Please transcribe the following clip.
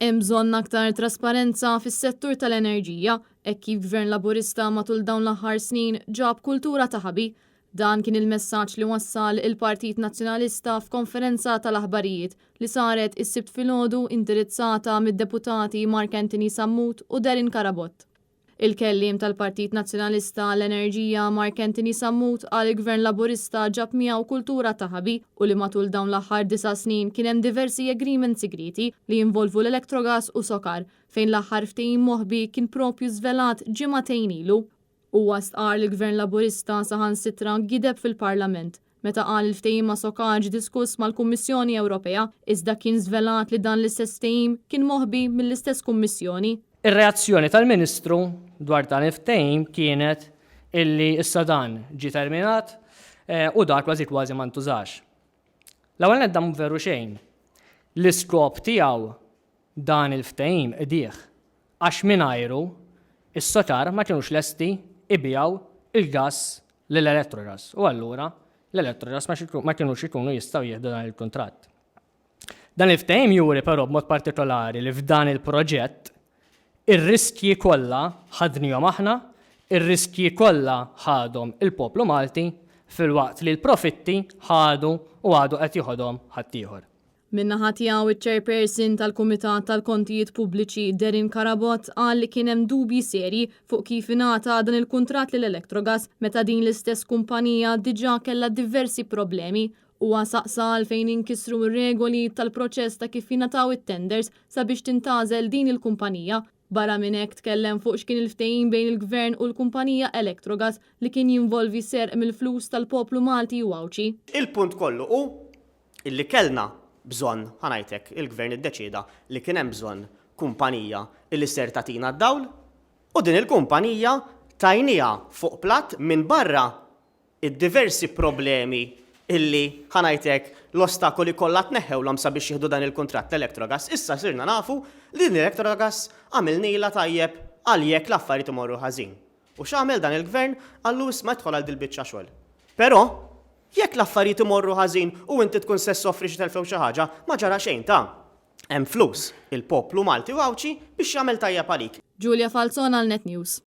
Hemm bżonn aktar trasparenza fis-settur tal-enerġija, hekk kif Gvern Laburista matul dawn l-aħħar snin ġab kultura ta' ħabi. Dan kien il-messaġġ li wassal il-Partit Nazzjonalista f'konferenza tal-aħbarijiet li saret is-sibt filgħodu indirizzata mid-deputati Mark Anthony Sammut u Darin Karabott. Il-kelliem tal-Partit Nazzjonalista l-Enerġija Mark Anthony Sammut għal il-Gvern Laburista ġab miegħu kultura ta' ħabi u li matul dawn l-aħħar 9 snin kien hemm diversi agreements segreti li jinvolvu l-Electrogas u Sokar fejn l-aħħar ftehim moħbi kien propju żvelat ġimagħtejn ilu. Huwa stqarr li l-Gvern Laburista saħansitra gideb fil-Parlament meta qal il-ftehim ma' Sokar ġie diskuss mal-Kummissjoni Ewropea iżda kien żvelat li dan l-istess ftehim kien moħbi mill-istess Kummissjoni. Ir-reazzjoni tal-Ministru dwar dan il-ftehim kienet illi issa dan ġie terminat u dak kważi ma ntużax. L-ewwel nedda veru xejn. L-iskop tiegħu dan il-ftehim qdih għax mingħajru is-Sokar ma kinux lesti ibijaw il-gass lill-Electrogas u allura l-Electrogas ma kinux ikunu jistgħu jieħdu dan il-kuntratt. Dan il-ftehim juri però b'mod partikolari li f'dan il-proġett ir-riskji kollha ħadnihom aħna, ir-riskji kollha ħadhom il-poplu Malti filwaqt li l-profitti ħadu u għadu qed jieħodhom ħaddieħor. Min-naħa tiegħu iċ-Chairperson tal-Kumitat tal-Kontijiet Pubbliċi Darin Karabott qal li kien hemm dubji serji fuq kif ingħata dan il-kuntratt lil Electrogas meta din l-istess kumpanija diġà kellha diversi problemi huwa saqsa għalfejn inkissru r-regoli tal-proċess ta' kif jingħataw it-tenders sabiex tintgħażel din il-kumpanija. Barra minn hekk tkellem fuq x'kien il-ftehim bejn il-Gvern u l-kumpanija Electrogas li kien jinvolvi serq mill-flus tal-poplu Malti u Awċi. Il-punt kollu hu illi kellna bżonn ħanajtek il-Gvern iddeċieda li kien hemm bżonn kumpanija illi ser tagħtina d-dawl u din il-kumpanija tajnija fuq platt minn barra id-diversi problemi illi ħanajtek l-ostakoli kollha tneħħewlhom sabiex jieħdu dan il-kuntratt Electrogas. Issa sirna nafu li din Electrogas għamilnila tajjeb għal jekk l-affarijiet imorru ħażin. U x'għamel dan il-Gvern għallus ma jidħol għal dil-biċċa xogħol. Però jekk l-affarijiet imorru ħażin u inti tkun se soffri xi telfew xi ħaġa, ma ġara xejn ta' hemm flus il-poplu Malti u Awċi biex jagħmel tajjeb għalik. Giulia Falzon għal Net News.